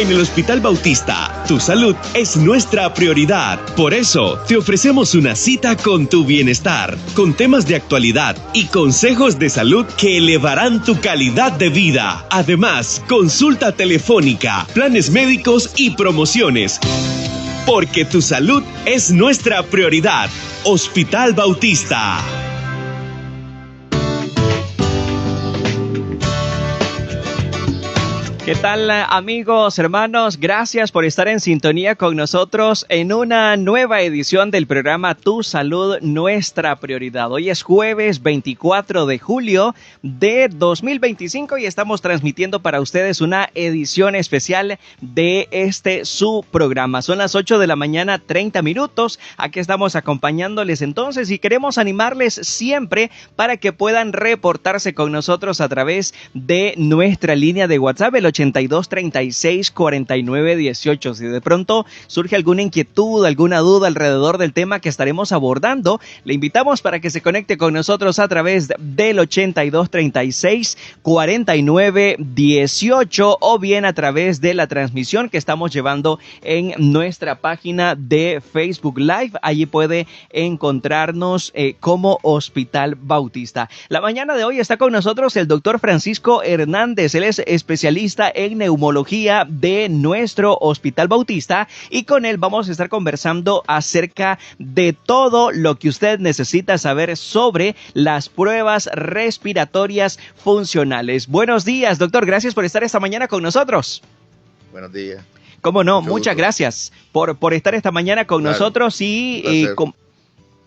En el Hospital Bautista, tu salud es nuestra prioridad. Por eso, te ofrecemos una cita con tu bienestar, con temas de actualidad y consejos de salud que elevarán tu calidad de vida. Además, consulta telefónica, planes médicos y promociones. Porque tu salud es nuestra prioridad. Hospital Bautista. ¿Qué tal, amigos, hermanos? Gracias por estar en sintonía con nosotros en una nueva edición del programa Tu Salud, Nuestra Prioridad. Hoy es jueves 24 de julio de 2025 y estamos transmitiendo para ustedes una edición especial de su programa. Son las 8 de la mañana, 30 minutos. Aquí estamos acompañándoles entonces y queremos animarles siempre para que puedan reportarse con nosotros a través de nuestra línea de WhatsApp, el 82 36 49 18. Si de pronto surge alguna inquietud, alguna duda alrededor del tema que estaremos abordando, le invitamos para que se conecte con nosotros a través del 82 36 49 18 o bien a través de la transmisión que estamos llevando en nuestra página de Facebook Live. Allí puede encontrarnos como Hospital Bautista. La mañana de hoy está con nosotros el doctor Francisco Hernández. Él es especialista en neumología de nuestro Hospital Bautista y con él vamos a estar conversando acerca de todo lo que usted necesita saber sobre las pruebas respiratorias funcionales. Buenos días, doctor. Gracias por estar esta mañana con nosotros. Buenos días. Cómo no, muchas gracias por estar esta mañana con nosotros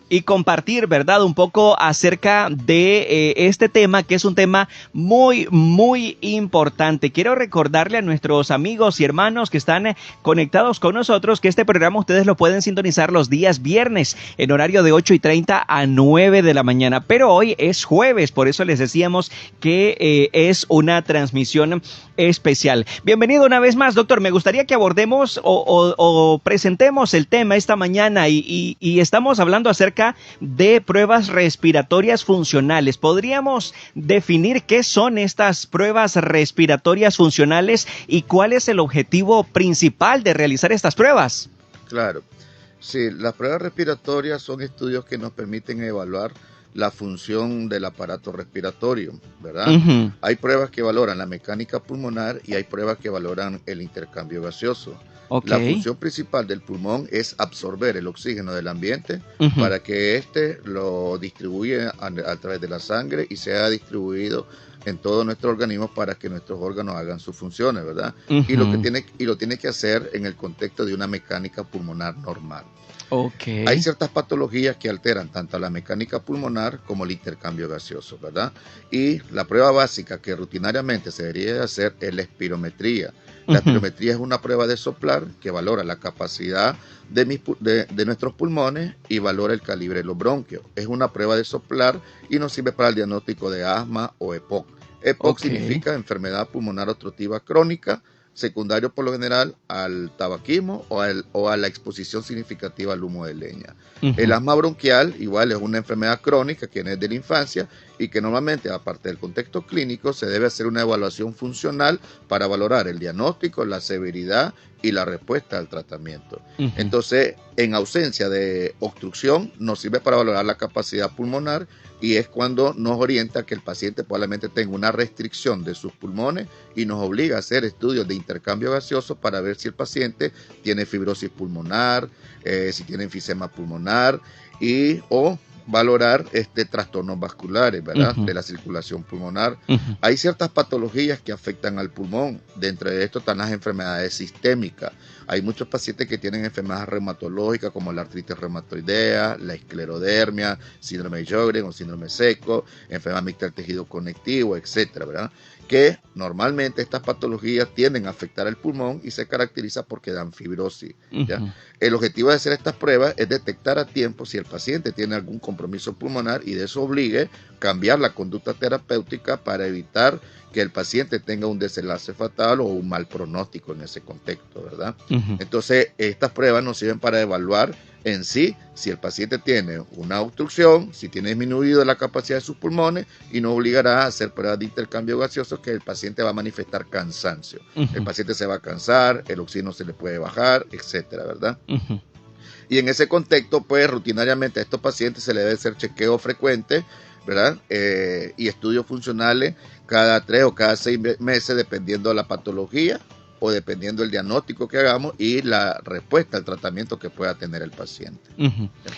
y compartir, ¿verdad?, un poco acerca de este tema, que es un tema muy, muy importante. Quiero recordarle a nuestros amigos y hermanos que están conectados con nosotros que este programa ustedes lo pueden sintonizar los días viernes en horario de 8:30 a 9 de la mañana. Pero hoy es jueves, por eso les decíamos que es una transmisión especial. Bienvenido una vez más, doctor. Me gustaría que abordemos o presentemos el tema esta mañana y estamos hablando acerca de pruebas respiratorias funcionales. ¿Podríamos definir qué son estas pruebas respiratorias funcionales y cuál es el objetivo principal de realizar estas pruebas? Claro. Sí, las pruebas respiratorias son estudios que nos permiten evaluar la función del aparato respiratorio, ¿verdad? Uh-huh. Hay pruebas que valoran la mecánica pulmonar y hay pruebas que valoran el intercambio gaseoso. Okay. La función principal del pulmón es absorber el oxígeno del ambiente para que éste lo distribuya a través de la sangre y sea distribuido en todo nuestro organismo para que nuestros órganos hagan sus funciones, ¿verdad? Y lo tiene que hacer en el contexto de una mecánica pulmonar normal. Okay. Hay ciertas patologías que alteran tanto la mecánica pulmonar como el intercambio gaseoso, ¿verdad? Y la prueba básica que rutinariamente se debería hacer es la espirometría. La espirometría es una prueba de soplar que valora la capacidad de nuestros pulmones y valora el calibre de los bronquios. Es una prueba de soplar y nos sirve para el diagnóstico de asma o EPOC. EPOC significa enfermedad pulmonar obstructiva crónica, secundario por lo general al tabaquismo o a la exposición significativa al humo de leña. El asma bronquial igual es una enfermedad crónica que es de la infancia y que normalmente, aparte del contexto clínico, se debe hacer una evaluación funcional para valorar el diagnóstico, la severidad y la respuesta al tratamiento. Entonces, en ausencia de obstrucción, nos sirve para valorar la capacidad pulmonar y es cuando nos orienta que el paciente probablemente tenga una restricción de sus pulmones y nos obliga a hacer estudios de intercambio gaseoso para ver si el paciente tiene fibrosis pulmonar, si tiene enfisema pulmonar o valorar trastornos vasculares, ¿verdad? De la circulación pulmonar. Hay ciertas patologías que afectan al pulmón. Dentro de esto están las enfermedades sistémicas. Hay muchos pacientes que tienen enfermedades reumatológicas como la artritis reumatoidea, la esclerodermia, síndrome de Sjögren o síndrome seco, enfermedad mixta del tejido conectivo, etcétera, ¿verdad? Que normalmente estas patologías tienden a afectar el pulmón y se caracteriza porque dan fibrosis, ¿ya? El objetivo de hacer estas pruebas es detectar a tiempo si el paciente tiene algún compromiso pulmonar y de eso obligue cambiar la conducta terapéutica para evitar que el paciente tenga un desenlace fatal o un mal pronóstico en ese contexto, ¿verdad? Entonces, estas pruebas nos sirven para evaluar en sí si el paciente tiene una obstrucción, si tiene disminuido la capacidad de sus pulmones, y nos obligará a hacer pruebas de intercambio gaseoso que el paciente va a manifestar cansancio. El paciente se va a cansar, el oxígeno se le puede bajar, etcétera, ¿verdad? Y en ese contexto, pues, rutinariamente a estos pacientes se le debe hacer chequeo frecuente, ¿verdad? Y estudios funcionales cada 3 o cada 6 meses, dependiendo de la patología o dependiendo del diagnóstico que hagamos y la respuesta al tratamiento que pueda tener el paciente.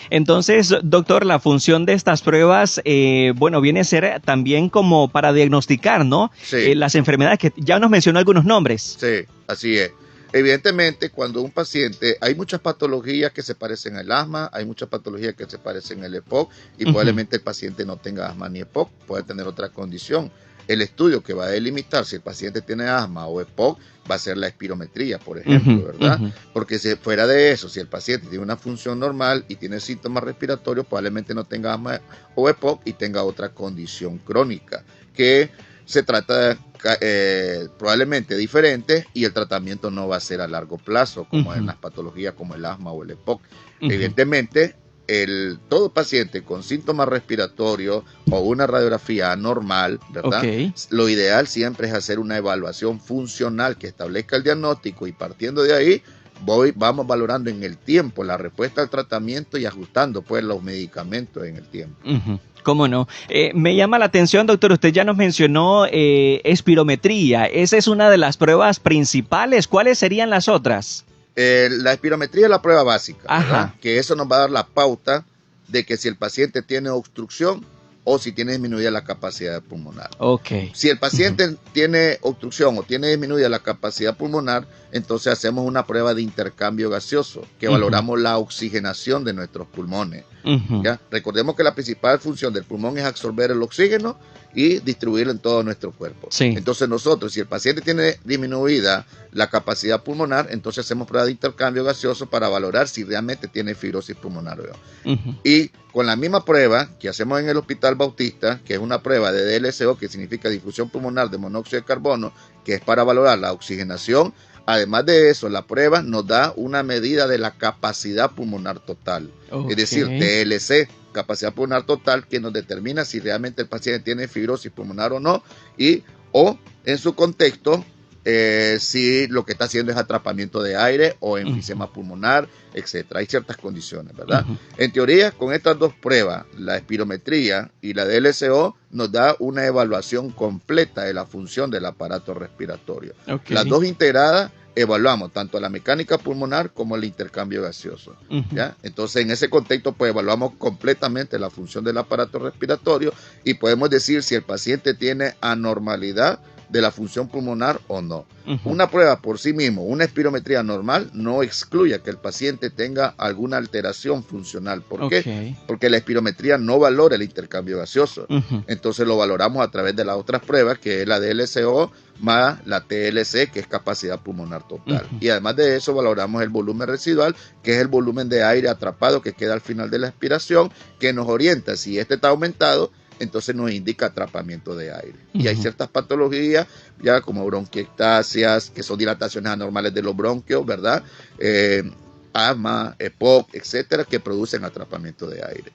Entonces, doctor, la función de estas pruebas, viene a ser también como para diagnosticar, ¿no? Sí. Las enfermedades que ya nos mencionó algunos nombres. Sí, así es. Evidentemente, cuando un paciente, hay muchas patologías que se parecen al asma, hay muchas patologías que se parecen al EPOC y probablemente el paciente no tenga asma ni EPOC, puede tener otra condición. El estudio que va a delimitar si el paciente tiene asma o EPOC va a ser la espirometría, por ejemplo, ¿verdad? Porque si fuera de eso, si el paciente tiene una función normal y tiene síntomas respiratorios, probablemente no tenga asma o EPOC y tenga otra condición crónica, que se trata probablemente diferente y el tratamiento no va a ser a largo plazo, como en las patologías como el asma o el EPOC. Evidentemente, todo paciente con síntomas respiratorios o una radiografía anormal, ¿verdad? Lo ideal siempre es hacer una evaluación funcional que establezca el diagnóstico y partiendo de ahí vamos valorando en el tiempo la respuesta al tratamiento y ajustando pues los medicamentos en el tiempo. ¿Cómo no? Me llama la atención, doctor, usted ya nos mencionó espirometría. Esa es una de las pruebas principales. ¿Cuáles serían las otras? La espirometría es la prueba básica, ¿verdad? Que eso nos va a dar la pauta de que si el paciente tiene obstrucción o si tiene disminuida la capacidad pulmonar. Si el paciente tiene obstrucción o tiene disminuida la capacidad pulmonar, entonces hacemos una prueba de intercambio gaseoso, que valoramos la oxigenación de nuestros pulmones. ¿Ya? Recordemos que la principal función del pulmón es absorber el oxígeno y distribuirlo en todo nuestro cuerpo. Entonces nosotros, si el paciente tiene disminuida la capacidad pulmonar, entonces hacemos prueba de intercambio gaseoso para valorar si realmente tiene fibrosis pulmonar. Y con la misma prueba que hacemos en el Hospital Bautista, que es una prueba de DLCO, que significa difusión pulmonar de monóxido de carbono, que es para valorar la oxigenación. Además de eso, la prueba nos da una medida de la capacidad pulmonar total, es decir, TLC, capacidad pulmonar total, que nos determina si realmente el paciente tiene fibrosis pulmonar o no, o en su contexto, si lo que está haciendo es atrapamiento de aire o enfisema pulmonar, etcétera. Hay ciertas condiciones, ¿verdad? En teoría, con estas dos pruebas, la espirometría y la DLCO, nos da una evaluación completa de la función del aparato respiratorio. Las dos integradas evaluamos tanto la mecánica pulmonar como el intercambio gaseoso. ¿Ya? Entonces, en ese contexto, pues evaluamos completamente la función del aparato respiratorio y podemos decir si el paciente tiene anormalidad de la función pulmonar o no. Una prueba por sí mismo, una espirometría normal, no excluye que el paciente tenga alguna alteración funcional. ¿Por qué? Porque la espirometría no valora el intercambio gaseoso. Entonces lo valoramos a través de las otras pruebas, que es la DLCO más la TLC, que es capacidad pulmonar total. Y además de eso valoramos el volumen residual, que es el volumen de aire atrapado que queda al final de la expiración, que nos orienta si este está aumentado, entonces nos indica atrapamiento de aire. Y hay ciertas patologías, ya como bronquiectasias, que son dilataciones anormales de los bronquios, ¿verdad? Asma, EPOC, etcétera, que producen atrapamiento de aire.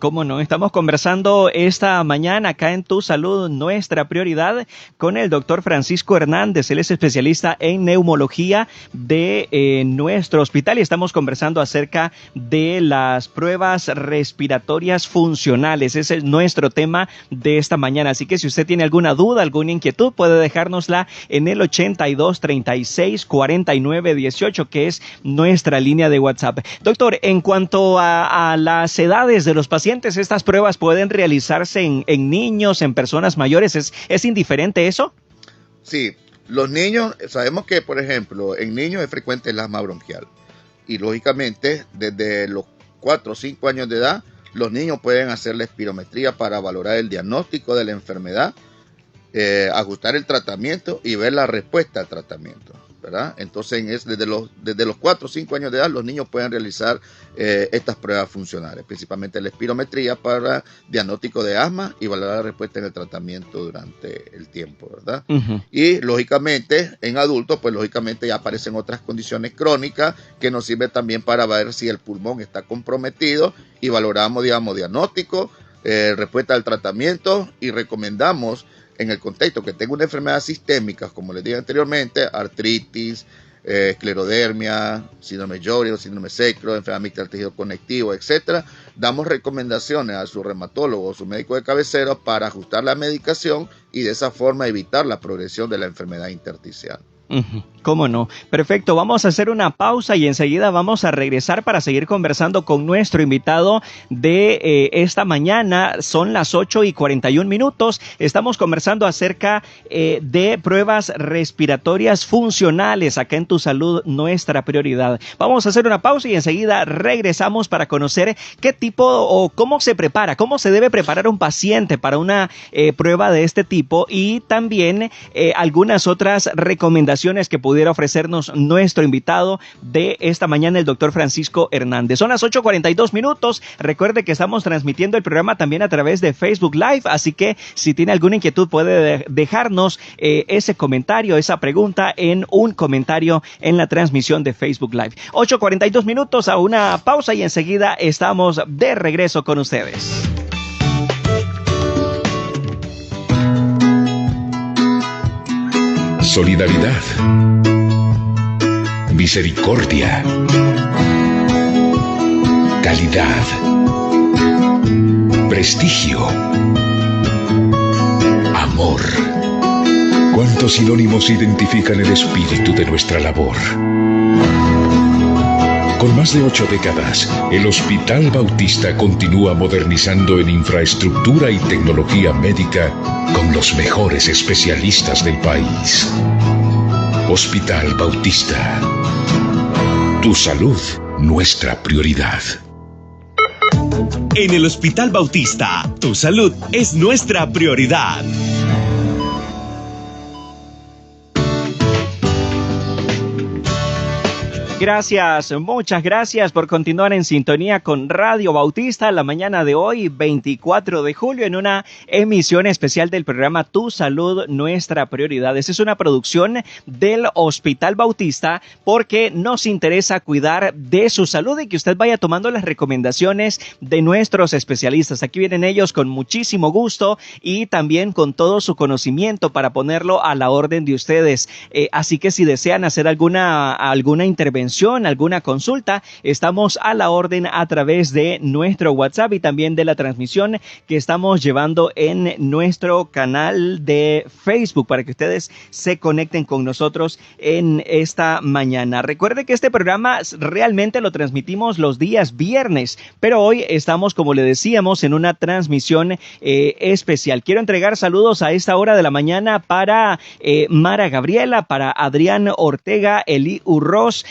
¿Cómo no? Estamos conversando esta mañana acá en Tu Salud, Nuestra Prioridad, con el doctor Francisco Hernández. Él es especialista en neumología de nuestro hospital y estamos conversando acerca de las pruebas respiratorias funcionales. Ese es nuestro tema de esta mañana. Así que si usted tiene alguna duda, alguna inquietud, puede dejárnosla en el 82 36 49 18, que es nuestra línea de WhatsApp. Doctor, en cuanto a las edades de los pacientes, ¿estas pruebas pueden realizarse en niños, en personas mayores? ¿Es indiferente eso? Sí, los niños, sabemos que, por ejemplo, en niños es frecuente el asma bronquial. Y lógicamente, desde los 4 o 5 años de edad, los niños pueden hacer la espirometría para valorar el diagnóstico de la enfermedad, ajustar el tratamiento y ver la respuesta al tratamiento. ¿verdad? Entonces, desde los 4 o 5 años de edad, los niños pueden realizar estas pruebas funcionales, principalmente la espirometría para diagnóstico de asma y valorar la respuesta en el tratamiento durante el tiempo, ¿verdad? Y, lógicamente, en adultos, pues, lógicamente, ya aparecen otras condiciones crónicas que nos sirven también para ver si el pulmón está comprometido y valoramos, digamos, diagnóstico, respuesta al tratamiento y recomendamos en el contexto que tenga una enfermedad sistémica, como les dije anteriormente, artritis, esclerodermia, síndrome Sjögren, síndrome Sacro, enfermedad mixta del tejido conectivo, etcétera, damos recomendaciones a su reumatólogo o su médico de cabecera para ajustar la medicación y de esa forma evitar la progresión de la enfermedad intersticial. ¿Cómo no? Perfecto, vamos a hacer una pausa y enseguida vamos a regresar para seguir conversando con nuestro invitado de esta mañana. Son las 8:41. Estamos conversando acerca de pruebas respiratorias funcionales acá en Tu Salud, nuestra prioridad. Vamos a hacer una pausa y enseguida regresamos para conocer qué tipo o cómo se prepara, cómo se debe preparar un paciente para una prueba de este tipo y también algunas otras recomendaciones que pudiera ofrecernos nuestro invitado de esta mañana, el doctor Francisco Hernández. Son las 8:42. Recuerde que estamos transmitiendo el programa también a través de Facebook Live, así que si tiene alguna inquietud puede dejarnos ese comentario, esa pregunta en un comentario en la transmisión de Facebook Live. 8:42, a una pausa y enseguida estamos de regreso con ustedes. Solidaridad, misericordia, calidad, prestigio, amor. ¿Cuántos sinónimos identifican el espíritu de nuestra labor? Con más de 8 décadas, el Hospital Bautista continúa modernizando en infraestructura y tecnología médica con los mejores especialistas del país. Hospital Bautista. Tu salud, nuestra prioridad. En el Hospital Bautista, tu salud es nuestra prioridad. Gracias, muchas gracias por continuar en sintonía con Radio Bautista la mañana de hoy, 24 de julio, en una emisión especial del programa Tu Salud, Nuestra Prioridad. Esta es una producción del Hospital Bautista porque nos interesa cuidar de su salud y que usted vaya tomando las recomendaciones de nuestros especialistas. Aquí vienen ellos con muchísimo gusto y también con todo su conocimiento para ponerlo a la orden de ustedes. Así que si desean hacer alguna intervención, alguna consulta, estamos a la orden a través de nuestro WhatsApp y también de la transmisión que estamos llevando en nuestro canal de Facebook para que ustedes se conecten con nosotros en esta mañana. Recuerde que este programa realmente lo transmitimos los días viernes, pero hoy estamos, como le decíamos, en una transmisión especial. Quiero entregar saludos a esta hora de la mañana para Mara Gabriela, para Adrián Ortega, Eli Urroz,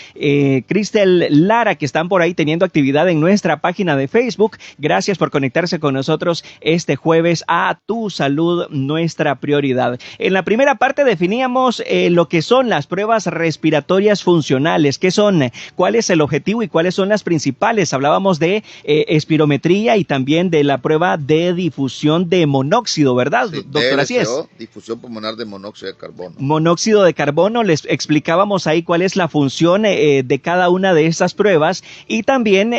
Cristel Lara, que están por ahí teniendo actividad en nuestra página de Facebook. Gracias por conectarse con nosotros este jueves a Tu Salud, Nuestra Prioridad. En la primera parte definíamos lo que son las pruebas respiratorias funcionales. ¿Qué son? ¿Cuál es el objetivo y cuáles son las principales? Hablábamos de espirometría y también de la prueba de difusión de monóxido, ¿verdad, sí, doctor? Así es. Difusión pulmonar de monóxido de carbono. Monóxido de carbono, les explicábamos ahí cuál es la función de cada una de estas pruebas y también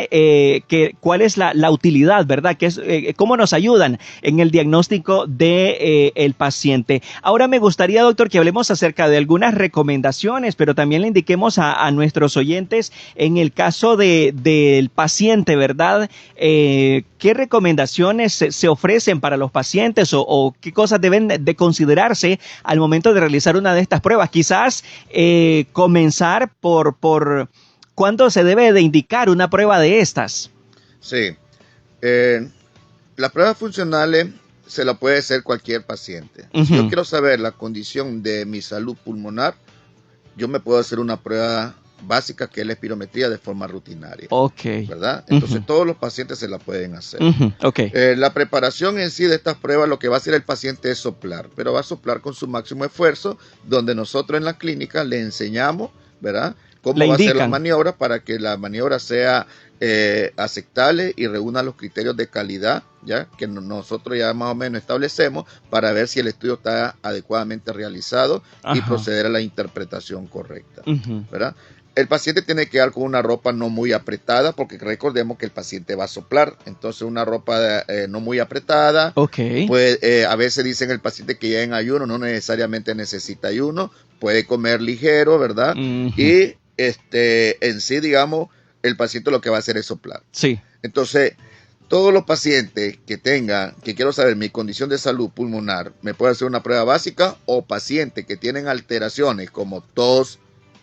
cuál es la utilidad, ¿verdad? Que es, cómo nos ayudan en el diagnóstico de el paciente. Ahora me gustaría, doctor, que hablemos acerca de algunas recomendaciones, pero también le indiquemos a nuestros oyentes en el caso del paciente, ¿verdad? ¿Qué recomendaciones se ofrecen para los pacientes o qué cosas deben de considerarse al momento de realizar una de estas pruebas? Quizás comenzar por ¿cuándo se debe de indicar una prueba de estas? Sí, las pruebas funcionales se la puede hacer cualquier paciente. Si yo quiero saber la condición de mi salud pulmonar, yo me puedo hacer una prueba básica que es la espirometría de forma rutinaria. Ok. ¿Verdad? Entonces todos los pacientes se la pueden hacer. Okay. La preparación en sí de estas pruebas, lo que va a hacer el paciente es soplar, pero va a soplar con su máximo esfuerzo, donde nosotros en la clínica le enseñamos, ¿verdad?, cómo va a ser la maniobra para que la maniobra sea aceptable y reúna los criterios de calidad, ya que nosotros ya más o menos establecemos para ver si el estudio está adecuadamente realizado y proceder a la interpretación correcta, ¿verdad? El paciente tiene que quedar con una ropa no muy apretada, porque recordemos que el paciente va a soplar, entonces una ropa no muy apretada. Pues, a veces dicen el paciente que ya en ayuno, no necesariamente necesita ayuno, puede comer ligero, ¿verdad? Y en sí, digamos, el paciente lo que va a hacer es soplar. Sí. Entonces, todos los pacientes que quiero saber mi condición de salud pulmonar, me puede hacer una prueba básica, o pacientes que tienen alteraciones como tos,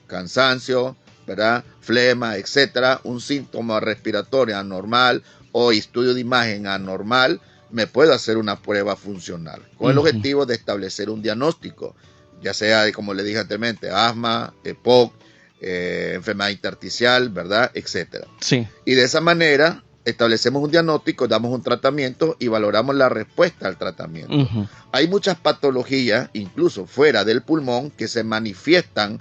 cansancio, ¿verdad?, flema, etcétera, un síntoma respiratorio anormal o estudio de imagen anormal, me puedo hacer una prueba funcional con el objetivo de establecer un diagnóstico, ya sea, como le dije anteriormente, asma, EPOC, enfermedad intersticial, ¿verdad?, etcétera. Sí. Y de esa manera establecemos un diagnóstico, damos un tratamiento y valoramos la respuesta al tratamiento. Hay muchas patologías, incluso fuera del pulmón, que se manifiestan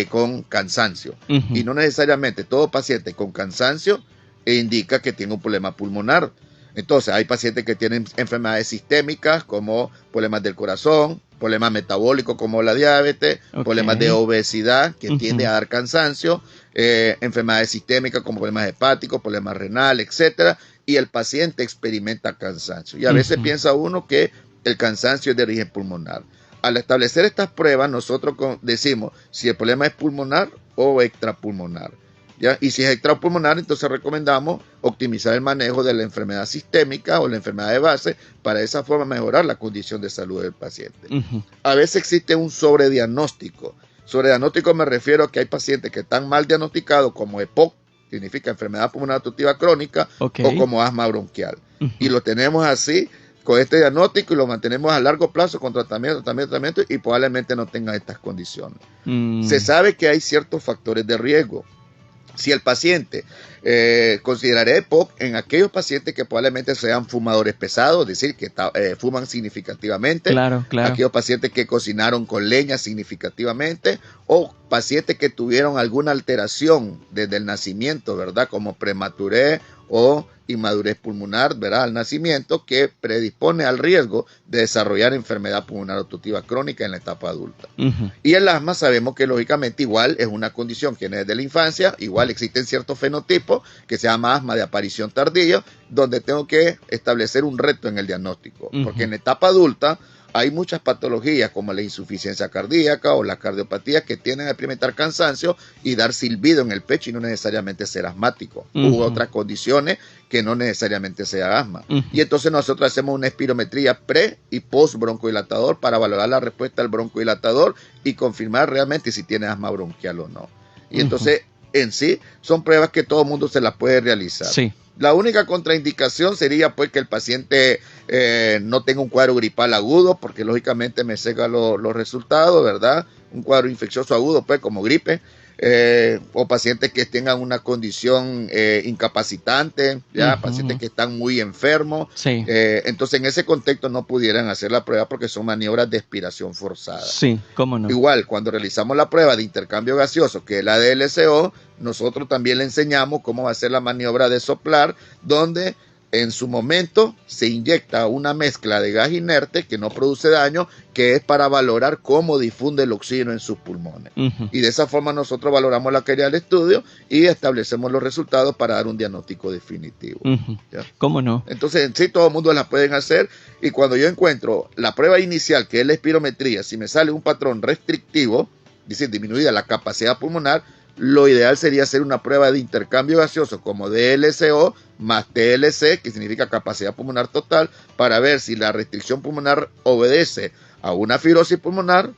con cansancio. Y no necesariamente todo paciente con cansancio indica que tiene un problema pulmonar. Entonces, hay pacientes que tienen enfermedades sistémicas como problemas del corazón, problemas metabólicos como la diabetes, problemas de obesidad que tiende a dar cansancio, enfermedades sistémicas como problemas hepáticos, problemas renales, etcétera, y el paciente experimenta cansancio. Y a veces piensa uno que el cansancio es de origen pulmonar. Al establecer estas pruebas, nosotros decimos si el problema es pulmonar o extrapulmonar, ¿ya? Y si es extrapulmonar, entonces recomendamos optimizar el manejo de la enfermedad sistémica o la enfermedad de base para de esa forma mejorar la condición de salud del paciente. A veces existe un sobrediagnóstico. Sobrediagnóstico me refiero a que hay pacientes que están mal diagnosticados como EPOC, significa enfermedad pulmonar obstructiva crónica, o como asma bronquial. Y lo tenemos así, con este diagnóstico, y lo mantenemos a largo plazo con tratamiento, y probablemente no tengan estas condiciones. Se sabe que hay ciertos factores de riesgo. Si el paciente, consideraré EPOC en aquellos pacientes que probablemente sean fumadores pesados, es decir, que fuman significativamente, aquellos pacientes que cocinaron con leña significativamente, o pacientes que tuvieron alguna alteración desde el nacimiento, ¿verdad?, como prematurez o inmadurez pulmonar, ¿verdad?, al nacimiento, que predispone al riesgo de desarrollar enfermedad pulmonar obstructiva crónica en la etapa adulta. Y el asma sabemos que lógicamente igual es una condición que desde la infancia, igual existen ciertos fenotipos que se llama asma de aparición tardía, donde tengo que establecer un reto en el diagnóstico, porque en la etapa adulta hay muchas patologías como la insuficiencia cardíaca o la cardiopatía que tienden a experimentar cansancio y dar silbido en el pecho y no necesariamente ser asmático. U otras condiciones que no necesariamente sea asma. Y entonces nosotros hacemos una espirometría pre y post broncodilatador para valorar la respuesta al broncodilatador y confirmar realmente si tiene asma bronquial o no. Y entonces en sí son pruebas que todo el mundo se las puede realizar. Sí. La única contraindicación sería pues que el paciente no tenga un cuadro gripal agudo, porque lógicamente me seca los resultados, ¿verdad? Un cuadro infeccioso agudo, pues como gripe, o pacientes que tengan una condición incapacitante, ¿ya? Pacientes que están muy enfermos. Sí. Entonces en ese contexto no pudieran hacer la prueba porque son maniobras de expiración forzada. Sí, cómo no. Igual, cuando realizamos la prueba de intercambio gaseoso, que es la DLCO, nosotros también le enseñamos cómo va a ser la maniobra de soplar, donde en su momento se inyecta una mezcla de gas inerte que no produce daño, que es para valorar cómo difunde el oxígeno en sus pulmones. Y de esa forma nosotros valoramos la calidad del estudio y establecemos los resultados para dar un diagnóstico definitivo. ¿Cómo no? Entonces, en sí, todo el mundo las pueden hacer, y cuando yo encuentro la prueba inicial, que es la espirometría, si me sale un patrón restrictivo, es decir, disminuida la capacidad pulmonar, lo ideal sería hacer una prueba de intercambio gaseoso como DLCO más TLC, que significa capacidad pulmonar total, para ver si la restricción pulmonar obedece a una fibrosis pulmonar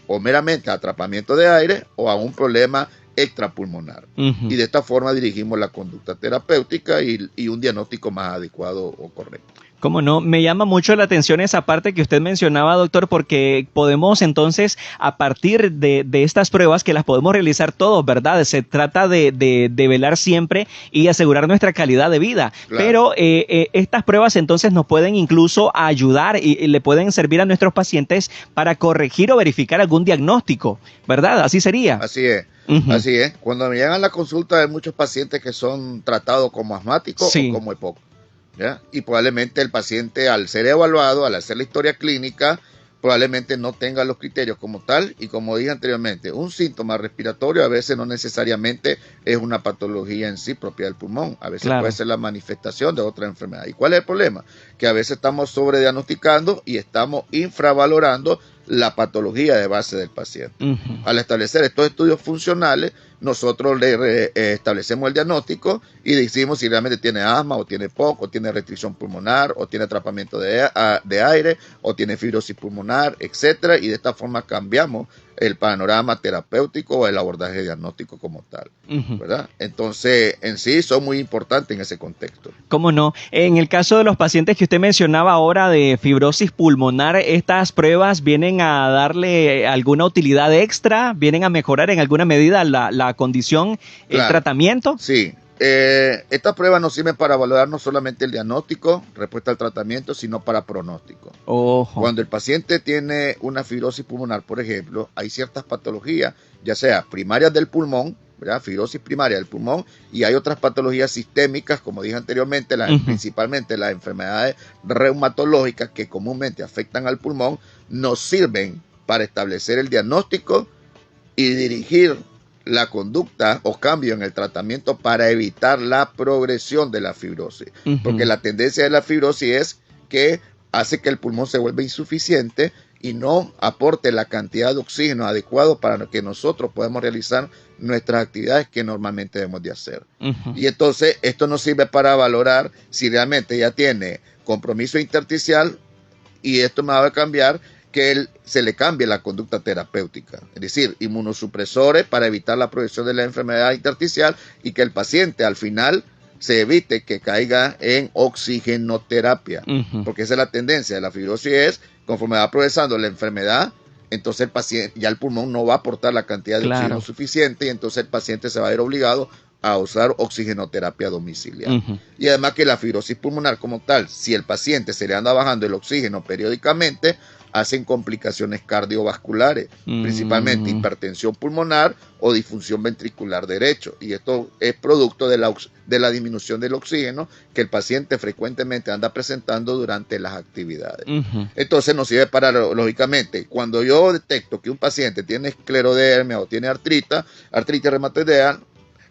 o meramente a atrapamiento de aire o a un problema extrapulmonar. Y de esta forma dirigimos la conducta terapéutica y un diagnóstico más adecuado o correcto. ¿Cómo no? Me llama mucho la atención esa parte que usted mencionaba, doctor, porque podemos entonces, a partir de estas pruebas, que las podemos realizar todos, ¿verdad? Se trata de velar siempre y asegurar nuestra calidad de vida. Claro. Pero estas pruebas entonces nos pueden incluso ayudar y le pueden servir a nuestros pacientes para corregir o verificar algún diagnóstico, ¿verdad? Así sería. Así es. Así es. Cuando me llegan a la consulta hay muchos pacientes que son tratados como asmáticos o como EPOC. ¿Ya? Y probablemente el paciente, al ser evaluado, al hacer la historia clínica, probablemente no tenga los criterios como tal, y como dije anteriormente, un síntoma respiratorio a veces no necesariamente es una patología en sí propia del pulmón, a veces puede ser la manifestación de otra enfermedad. ¿Y cuál es el problema? Que a veces estamos sobrediagnosticando y estamos infravalorando la patología de base del paciente. Al establecer estos estudios funcionales, nosotros le establecemos el diagnóstico y decimos si realmente tiene asma, o tiene EPOC, o tiene restricción pulmonar, o tiene atrapamiento de aire, o tiene fibrosis pulmonar, etcétera, y de esta forma cambiamos el panorama terapéutico o el abordaje diagnóstico como tal, ¿verdad? Entonces, en sí, son muy importantes en ese contexto. ¿Cómo no? En el caso de los pacientes que usted mencionaba ahora de fibrosis pulmonar, ¿estas pruebas vienen a darle alguna utilidad extra? ¿Vienen a mejorar en alguna medida la condición, el tratamiento? Sí. Estas pruebas nos sirven para valorar no solamente el diagnóstico, respuesta al tratamiento, sino para pronóstico. Cuando el paciente tiene una fibrosis pulmonar, por ejemplo, hay ciertas patologías, ya sea primarias del pulmón, ¿verdad? Fibrosis primaria del pulmón, y hay otras patologías sistémicas, como dije anteriormente, principalmente las enfermedades reumatológicas que comúnmente afectan al pulmón, nos sirven para establecer el diagnóstico y dirigir la conducta o cambio en el tratamiento para evitar la progresión de la fibrosis. Porque la tendencia de la fibrosis es que hace que el pulmón se vuelva insuficiente y no aporte la cantidad de oxígeno adecuado para que nosotros podamos realizar nuestras actividades que normalmente debemos de hacer. Y entonces esto nos sirve para valorar si realmente ya tiene compromiso intersticial, y esto me va a cambiar que se le cambie la conducta terapéutica, es decir, inmunosupresores para evitar la progresión de la enfermedad intersticial, y que el paciente al final se evite que caiga en oxigenoterapia, porque esa es la tendencia de la fibrosis, es conforme va progresando la enfermedad, entonces el paciente, ya el pulmón no va a aportar la cantidad de oxígeno suficiente, y entonces el paciente se va a ver obligado a usar oxigenoterapia domiciliaria. Y además que la fibrosis pulmonar como tal, si el paciente se le anda bajando el oxígeno periódicamente, hacen complicaciones cardiovasculares, principalmente hipertensión pulmonar o disfunción ventricular derecho. Y esto es producto de la disminución del oxígeno que el paciente frecuentemente anda presentando durante las actividades. Entonces nos sirve para, lógicamente, cuando yo detecto que un paciente tiene esclerodermia o tiene artritis reumatoidea,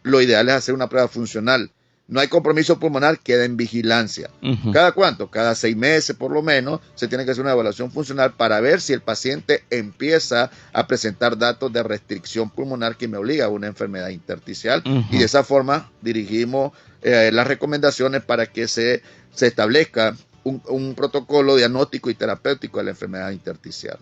lo ideal es hacer una prueba funcional. No hay compromiso pulmonar, queda en vigilancia. ¿Cada cuánto? Cada 6 meses por lo menos se tiene que hacer una evaluación funcional para ver si el paciente empieza a presentar datos de restricción pulmonar que me obliga a una enfermedad intersticial, y de esa forma dirigimos las recomendaciones para que se establezca un protocolo diagnóstico y terapéutico de la enfermedad intersticial.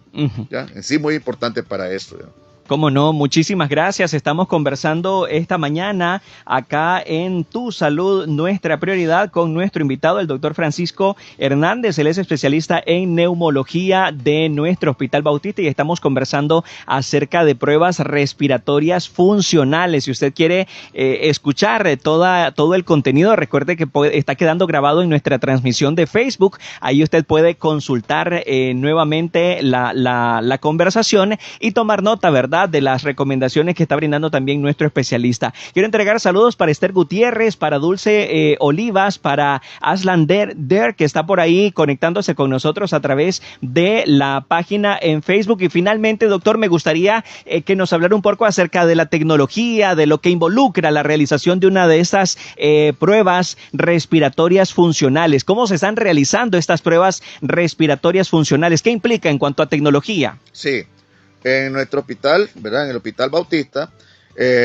¿Ya? En sí, muy importante para eso, ¿ya? Cómo no, muchísimas gracias. Estamos conversando esta mañana acá en Tu Salud, Nuestra Prioridad, con nuestro invitado, el doctor Francisco Hernández. Él es especialista en neumología de nuestro Hospital Bautista, y estamos conversando acerca de pruebas respiratorias funcionales. Si usted quiere escuchar todo el contenido, recuerde que está quedando grabado en nuestra transmisión de Facebook. Ahí usted puede consultar nuevamente la conversación y tomar nota, ¿verdad?, de las recomendaciones que está brindando también nuestro especialista. Quiero entregar saludos para Esther Gutiérrez, para Dulce Olivas, para Aslan Der, que está por ahí conectándose con nosotros a través de la página en Facebook. Y finalmente, doctor, me gustaría que nos hablara un poco acerca de la tecnología, de lo que involucra la realización de una de estas pruebas respiratorias funcionales. ¿Cómo se están realizando estas pruebas respiratorias funcionales? ¿Qué implica en cuanto a tecnología? Sí. En nuestro hospital, ¿verdad? En el Hospital Bautista,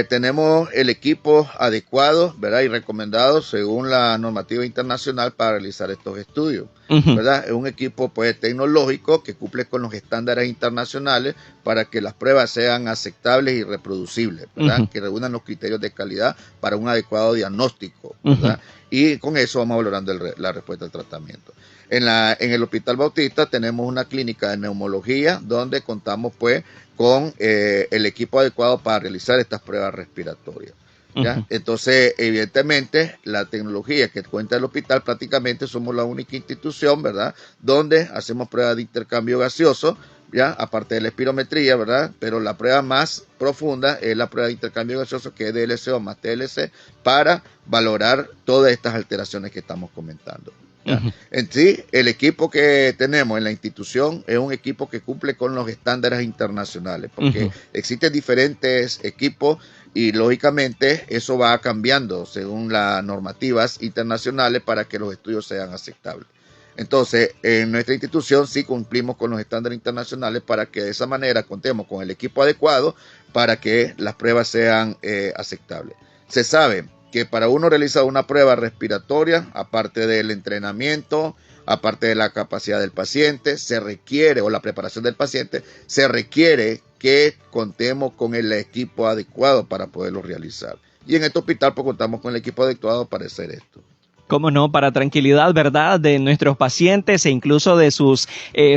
tenemos el equipo adecuado, ¿verdad?, y recomendado según la normativa internacional para realizar estos estudios, ¿verdad? Es un equipo, pues, tecnológico que cumple con los estándares internacionales para que las pruebas sean aceptables y reproducibles, ¿verdad? Que reúnan los criterios de calidad para un adecuado diagnóstico, ¿verdad? Y con eso vamos valorando la respuesta al tratamiento. En el Hospital Bautista tenemos una clínica de neumología donde contamos pues con el equipo adecuado para realizar estas pruebas respiratorias. ¿Ya? Uh-huh. Entonces, evidentemente, la tecnología que cuenta el hospital, prácticamente somos la única institución, ¿verdad?, donde hacemos pruebas de intercambio gaseoso, ¿ya?, aparte de la espirometría, ¿verdad?, pero la prueba más profunda es la prueba de intercambio gaseoso, que es DLCO más TLC, para valorar todas estas alteraciones que estamos comentando. Uh-huh. En sí, el equipo que tenemos en la institución es un equipo que cumple con los estándares internacionales, porque existen diferentes equipos y lógicamente eso va cambiando según las normativas internacionales para que los estudios sean aceptables. Entonces, en nuestra institución sí cumplimos con los estándares internacionales para que de esa manera contemos con el equipo adecuado para que las pruebas sean aceptables. Se sabe que para uno realizar una prueba respiratoria, aparte del entrenamiento, aparte de la capacidad del paciente, se requiere, o la preparación del paciente, se requiere que contemos con el equipo adecuado para poderlo realizar. Y en este hospital pues contamos con el equipo adecuado para hacer esto. Cómo no, para tranquilidad, ¿verdad?, de nuestros pacientes e incluso de sus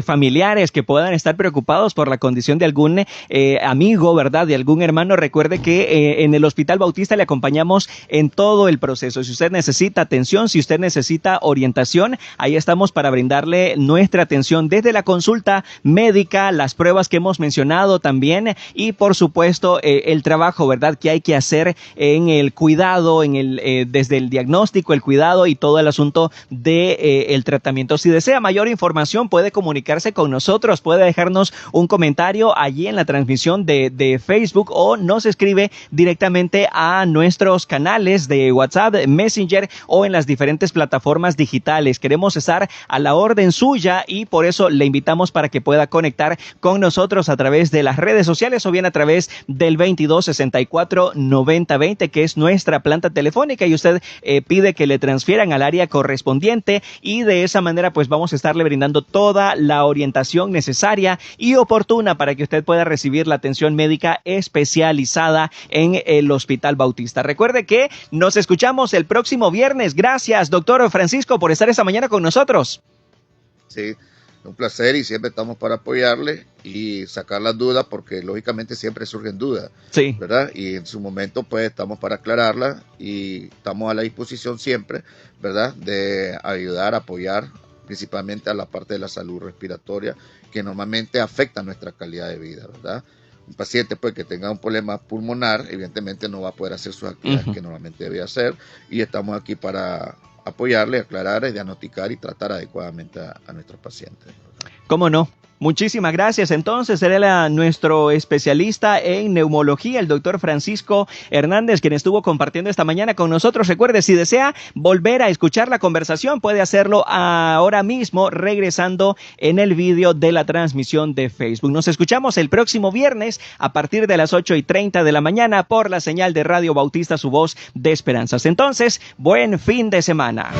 familiares que puedan estar preocupados por la condición de algún amigo, ¿verdad?, de algún hermano. Recuerde que en el Hospital Bautista le acompañamos en todo el proceso. Si usted necesita atención, si usted necesita orientación, ahí estamos para brindarle nuestra atención desde la consulta médica, las pruebas que hemos mencionado también y, por supuesto, el trabajo, ¿verdad?, que hay que hacer en el cuidado, desde el diagnóstico, el cuidado y todo el asunto de el tratamiento. Si desea mayor información, puede comunicarse con nosotros, puede dejarnos un comentario allí en la transmisión de Facebook o nos escribe directamente a nuestros canales de WhatsApp, Messenger o en las diferentes plataformas digitales. Queremos estar a la orden suya y por eso le invitamos para que pueda conectar con nosotros a través de las redes sociales o bien a través del 2264-9020, que es nuestra planta telefónica, y usted pide que le transfieran al área correspondiente y de esa manera pues vamos a estarle brindando toda la orientación necesaria y oportuna para que usted pueda recibir la atención médica especializada en el Hospital Bautista. Recuerde que nos escuchamos el próximo viernes. Gracias, doctor Francisco, por estar esta mañana con nosotros. Sí, un placer y siempre estamos para apoyarle y sacar las dudas porque lógicamente siempre surgen dudas, sí, ¿verdad? Y en su momento pues estamos para aclararlas y estamos a la disposición siempre, ¿verdad?, de ayudar, apoyar principalmente a la parte de la salud respiratoria que normalmente afecta nuestra calidad de vida, ¿verdad? Un paciente pues que tenga un problema pulmonar evidentemente no va a poder hacer sus actividades que normalmente debe hacer y estamos aquí para apoyarle, aclarar, diagnosticar y tratar adecuadamente a nuestros pacientes, ¿verdad? ¿Cómo no? Muchísimas gracias. Entonces, era nuestro especialista en neumología, el doctor Francisco Hernández, quien estuvo compartiendo esta mañana con nosotros. Recuerde, si desea volver a escuchar la conversación, puede hacerlo ahora mismo, regresando en el vídeo de la transmisión de Facebook. Nos escuchamos el próximo viernes a partir de las 8:30 de la mañana por la señal de Radio Bautista, su voz de esperanzas. Entonces, buen fin de semana.